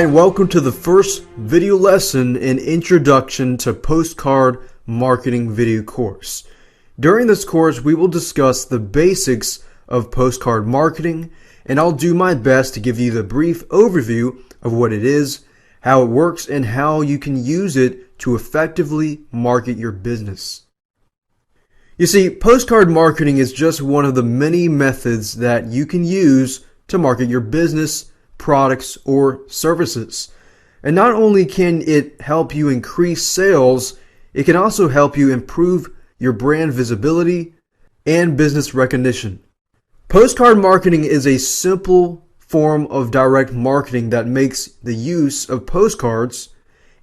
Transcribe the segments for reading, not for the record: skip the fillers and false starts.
And welcome to the first video lesson in Introduction to Postcard Marketing video course. During this course, we will discuss the basics of postcard marketing, and I'll do my best to give you the brief overview of what it is, how it works, and how you can use it to effectively market your business. You see, postcard marketing is just one of the many methods that you can use to market your business, products, or services. And not only can it help you increase sales, it can also help you improve your brand visibility and business recognition. Postcard marketing is a simple form of direct marketing that makes the use of postcards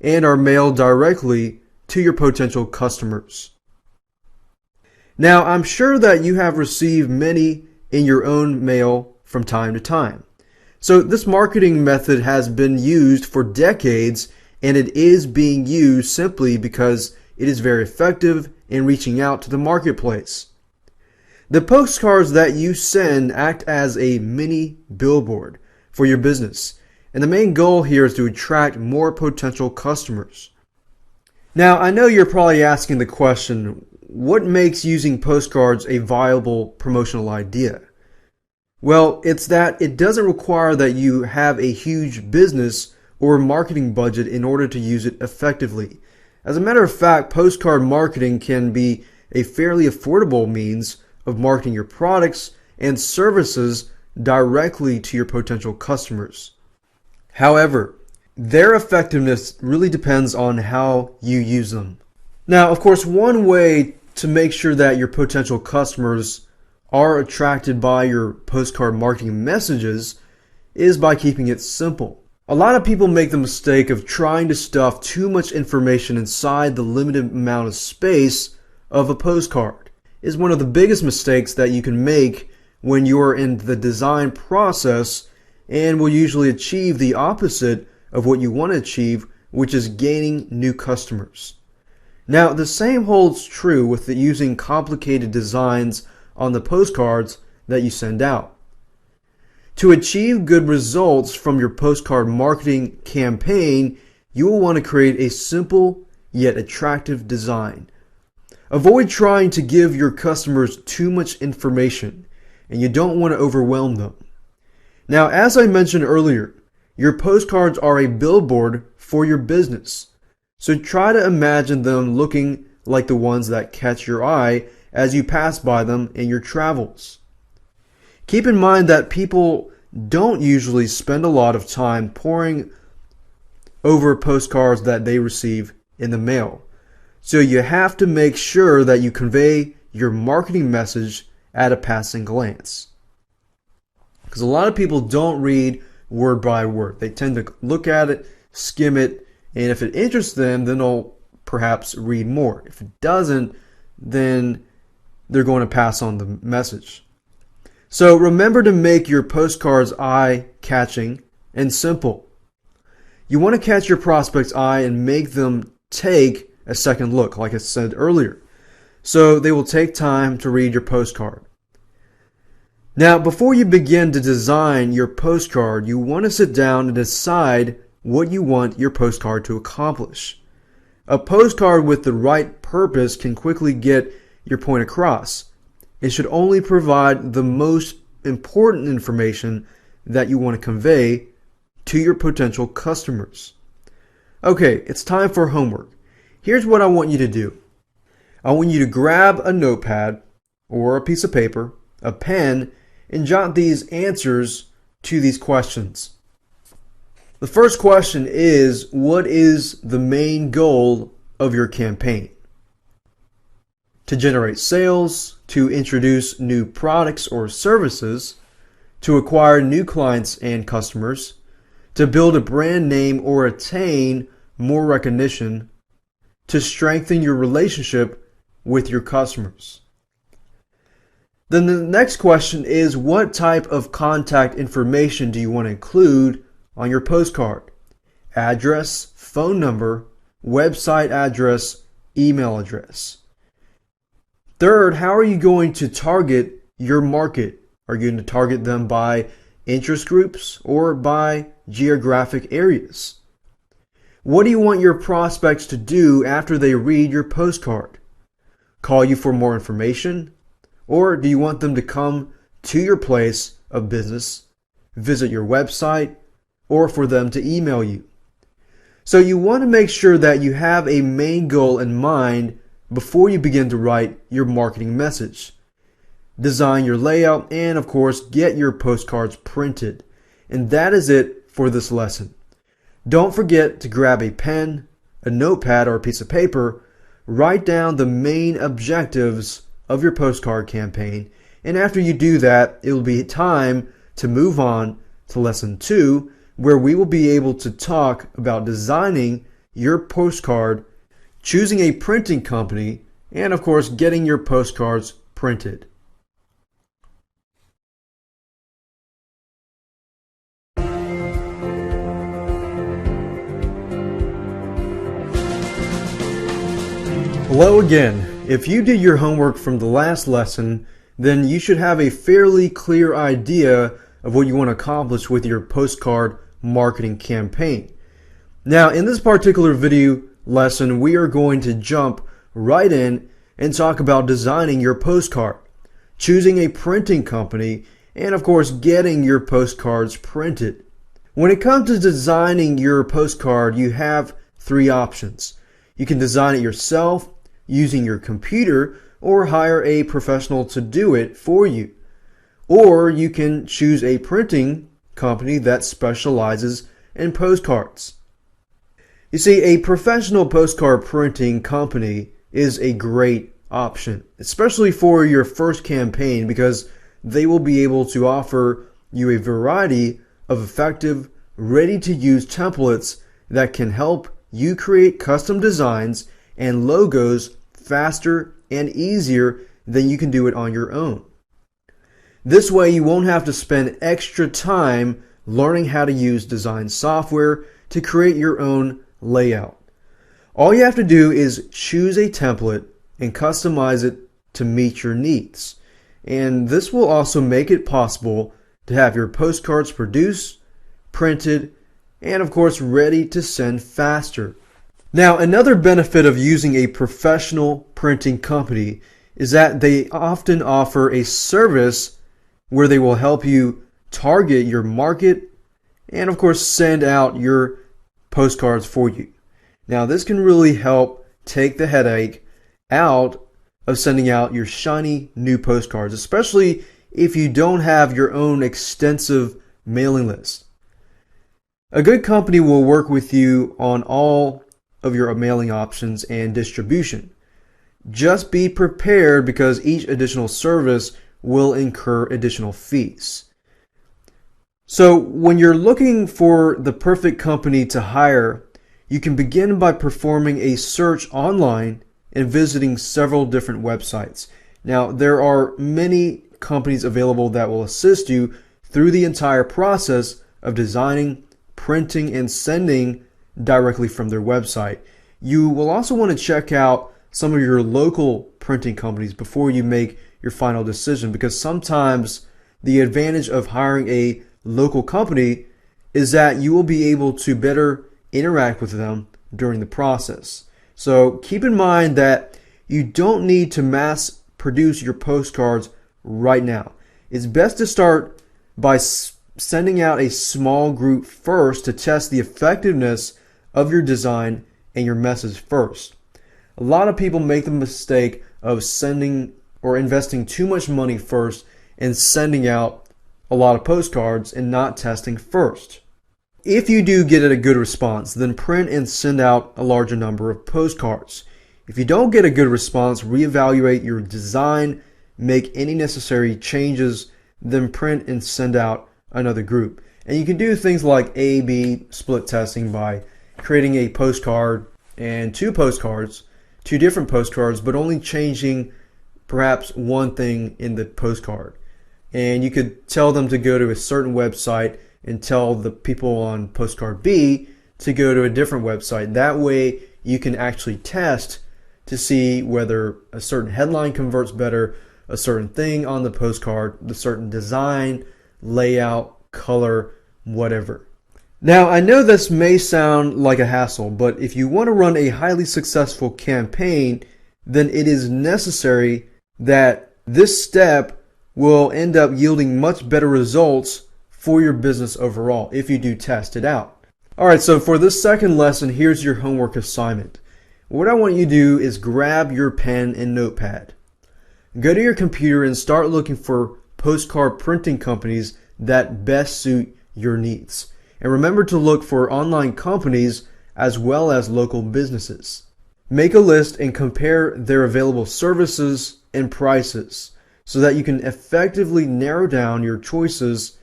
and are mailed directly to your potential customers. Now, I'm sure that you have received many in your own mail from time to time. So this marketing method has been used for decades, and it is being used simply because it is very effective in reaching out to the marketplace. The postcards that you send act as a mini billboard for your business, and the main goal here is to attract more potential customers. Now, I know you're probably asking the question, what makes using postcards a viable promotional idea? Well, it's that it doesn't require that you have a huge business or marketing budget in order to use it effectively. As a matter of fact, postcard marketing can be a fairly affordable means of marketing your products and services directly to your potential customers. However, their effectiveness really depends on how you use them. Now, of course, one way to make sure that your potential customers are attracted by your postcard marketing messages is by keeping it simple. A lot of people make the mistake of trying to stuff too much information inside the limited amount of space of a postcard. It's one of the biggest mistakes that you can make when you're in the design process, and will usually achieve the opposite of what you want to achieve, which is gaining new customers. Now, the same holds true with using complicated designs on the postcards that you send out. To achieve good results from your postcard marketing campaign, you will want to create a simple yet attractive design. Avoid trying to give your customers too much information, and you don't want to overwhelm them. Now, as I mentioned earlier, your postcards are a billboard for your business. So try to imagine them looking like the ones that catch your eye as you pass by them in your travels. Keep in mind that people don't usually spend a lot of time poring over postcards that they receive in the mail. So you have to make sure that you convey your marketing message at a passing glance. Because a lot of people don't read word by word. They tend to look at it, skim it, and if it interests them, then they'll perhaps read more. If it doesn't, then they're going to pass on the message. So remember to make your postcards eye-catching and simple. You want to catch your prospect's eye and make them take a second look, like I said earlier. So they will take time to read your postcard. Now, before you begin to design your postcard, you want to sit down and decide what you want your postcard to accomplish. A postcard with the right purpose can quickly get your point across. It should only provide the most important information that you want to convey to your potential customers. Okay, it's time for homework. Here's what I want you to do. I want you to grab a notepad or a piece of paper, a pen, and jot these answers to these questions. The first question is, what is the main goal of your campaign? To generate sales, to introduce new products or services, to acquire new clients and customers, to build a brand name or attain more recognition, to strengthen your relationship with your customers. Then the next question is, what type of contact information do you want to include on your postcard? Address, phone number, website address, email address. Third, how are you going to target your market? Are you going to target them by interest groups, or by geographic areas? What do you want your prospects to do after they read your postcard? Call you for more information? Or do you want them to come to your place of business, visit your website, or for them to email you? So you want to make sure that you have a main goal in mind before you begin to write your marketing message. Design your layout and, of course, get your postcards printed. And that is it for this lesson. Don't forget to grab a pen, a notepad, or a piece of paper. Write down the main objectives of your postcard campaign. And after you do that, it will be time to move on to lesson 2, where we will be able to talk about designing your postcard, choosing a printing company, and of course, getting your postcards printed. Hello again. If you did your homework from the last lesson, then you should have a fairly clear idea of what you want to accomplish with your postcard marketing campaign. Now, in this particular video lesson, we are going to jump right in and talk about designing your postcard, choosing a printing company, and of course, getting your postcards printed. When it comes to designing your postcard, you have 3 options. You can design it yourself using your computer or hire a professional to do it for you. Or you can choose a printing company that specializes in postcards. You see, a professional postcard printing company is a great option, especially for your first campaign, because they will be able to offer you a variety of effective, ready-to-use templates that can help you create custom designs and logos faster and easier than you can do it on your own. This way you won't have to spend extra time learning how to use design software to create your own layout. All you have to do is choose a template and customize it to meet your needs. And this will also make it possible to have your postcards produced, printed, and of course ready to send faster. Now, another benefit of using a professional printing company is that they often offer a service where they will help you target your market and of course send out your postcards for you. Now, this can really help take the headache out of sending out your shiny new postcards, especially if you don't have your own extensive mailing list. A good company will work with you on all of your mailing options and distribution. Just be prepared because each additional service will incur additional fees. So when you're looking for the perfect company to hire, you can begin by performing a search online and visiting several different websites. Now, there are many companies available that will assist you through the entire process of designing, printing, and sending directly from their website. You will also want to check out some of your local printing companies before you make your final decision, because sometimes the advantage of hiring a local company is that you will be able to better interact with them during the process. So keep in mind that you don't need to mass produce your postcards right now. It's best to start by sending out a small group first to test the effectiveness of your design and your message first. A lot of people make the mistake of sending or investing too much money first and sending out a lot of postcards and not testing first. If you do get a good response, then print and send out a larger number of postcards. If you don't get a good response, reevaluate your design, make any necessary changes, then print and send out another group. And you can do things like A/B split testing by creating a postcard and 2 postcards, 2 different postcards, but only changing perhaps one thing in the postcard. And you could tell them to go to a certain website and tell the people on postcard B to go to a different website. That way you can actually test to see whether a certain headline converts better, a certain thing on the postcard, the certain design, layout, color, whatever. Now, I know this may sound like a hassle, but if you want to run a highly successful campaign, then it is necessary that this step will end up yielding much better results for your business overall if you do test it out. Alright, so for this second lesson, here's your homework assignment. What I want you to do is grab your pen and notepad. Go to your computer and start looking for postcard printing companies that best suit your needs. And remember to look for online companies as well as local businesses. Make a list and compare their available services and prices so that you can effectively narrow down your choices.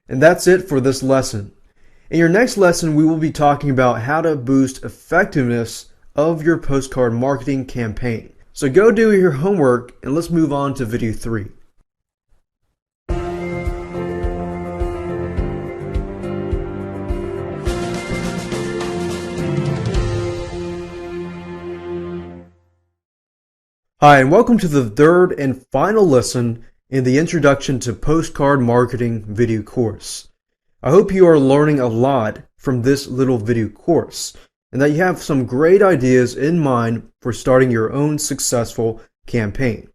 And that's it for this lesson. In your next lesson, we will be talking about how to boost effectiveness of your postcard marketing campaign. So go do your homework and let's move on to video 3. Hi, and welcome to the third and final lesson in the Introduction to Postcard Marketing video course. I hope you are learning a lot from this little video course and that you have some great ideas in mind for starting your own successful campaign.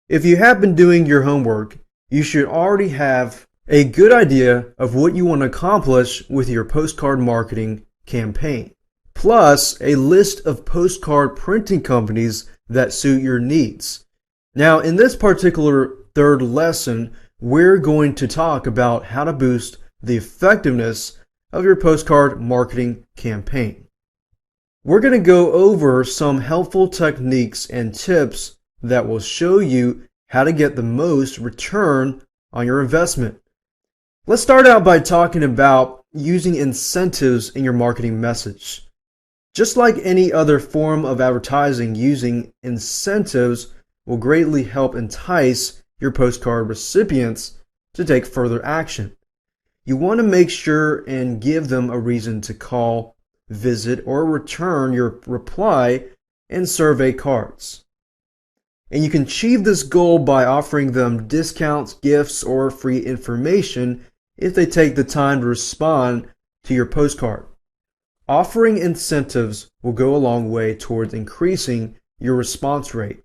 If you have been doing your homework, you should already have a good idea of what you want to accomplish with your postcard marketing campaign, plus a list of postcard printing companies that suit your needs. Now, in this particular third lesson, we're going to talk about how to boost the effectiveness of your postcard marketing campaign. We're going to go over some helpful techniques and tips that will show you how to get the most return on your investment. Let's start out by talking about using incentives in your marketing message. Just like any other form of advertising, using incentives will greatly help entice your postcard recipients to take further action. You want to make sure and give them a reason to call, visit, or return your reply and survey cards. And you can achieve this goal by offering them discounts, gifts, or free information if they take the time to respond to your postcard. Offering incentives will go a long way towards increasing your response rate.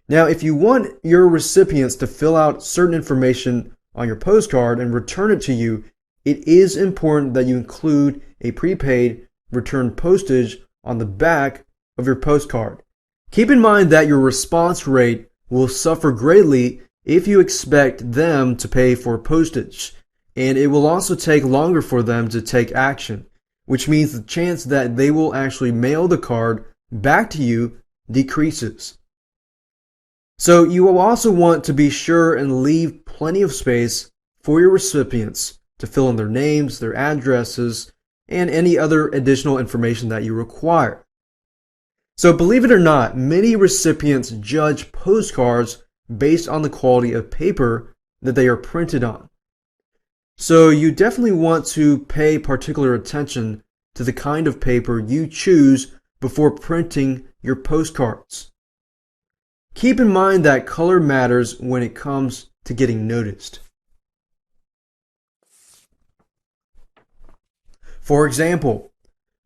Now, if you want your recipients to fill out certain information on your postcard and return it to you, it is important that you include a prepaid return postage on the back of your postcard. Keep in mind that your response rate will suffer greatly if you expect them to pay for postage, and it will also take longer for them to take action, which means the chance that they will actually mail the card back to you decreases. So you will also want to be sure and leave plenty of space for your recipients to fill in their names, their addresses, and any other additional information that you require. So believe it or not, many recipients judge postcards based on the quality of paper that they are printed on. So you definitely want to pay particular attention to the kind of paper you choose before printing your postcards. Keep in mind that color matters when it comes to getting noticed. For example,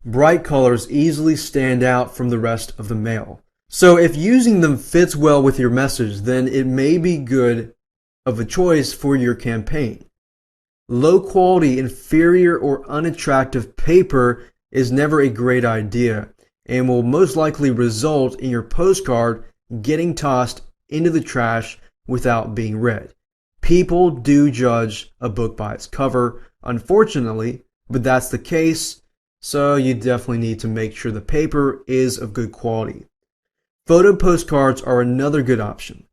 bright colors easily stand out from the rest of the mail. So if using them fits well with your message, then it may be good of a choice for your campaign. Low quality, inferior, or unattractive paper is never a great idea and will most likely result in your postcard getting tossed into the trash without being read. People do judge a book by its cover, unfortunately, but that's the case, so you definitely need to make sure the paper is of good quality. Photo postcards are another good option.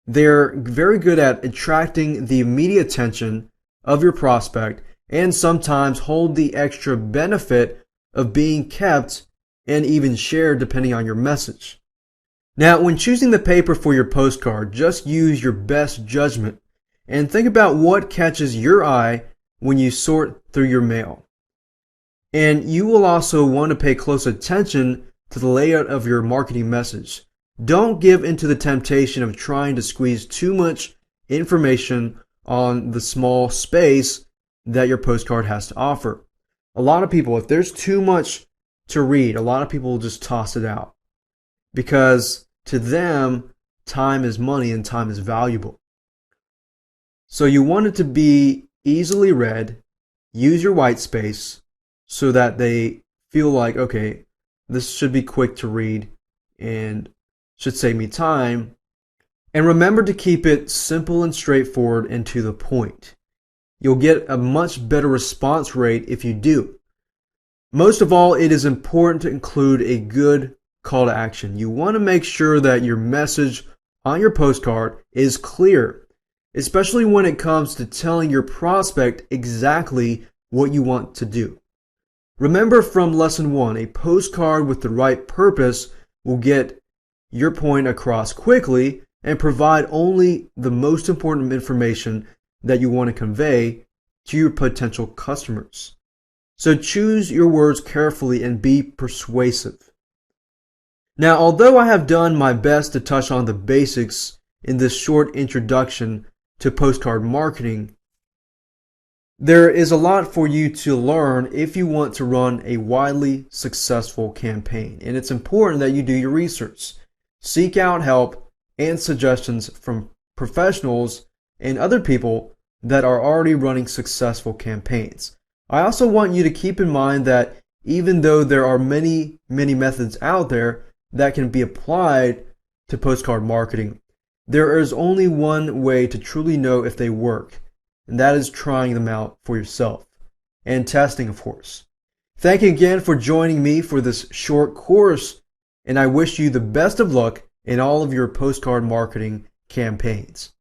They're very good at attracting the immediate attention of your prospect and sometimes hold the extra benefit of being kept and even shared depending on your message. Now, when choosing the paper for your postcard, just use your best judgment and think about what catches your eye when you sort through your mail. And you will also want to pay close attention to the layout of your marketing message. Don't give into the temptation of trying to squeeze too much information on the small space that your postcard has to offer. A lot of people, if there's too much to read, a lot of people will just toss it out because to them, time is money and time is valuable. So you want it to be easily read. Use your white space so that they feel like, okay, this should be quick to read and should save me time. And remember to keep it simple and straightforward and to the point. You'll get a much better response rate if you do. Most of all, it is important to include a good call to action. You want to make sure that your message on your postcard is clear, especially when it comes to telling your prospect exactly what you want to do. Remember from lesson 1, a postcard with the right purpose will get your point across quickly and provide only the most important information that you want to convey to your potential customers. So choose your words carefully and be persuasive. Now, although I have done my best to touch on the basics in this short introduction to postcard marketing, there is a lot for you to learn if you want to run a widely successful campaign. And it's important that you do your research. Seek out help and suggestions from professionals and other people that are already running successful campaigns. I also want you to keep in mind that even though there are many methods out there that can be applied to postcard marketing, there is only one way to truly know if they work, and that is trying them out for yourself and testing, of course. Thank you again for joining me for this short course, and I wish you the best of luck in all of your postcard marketing campaigns.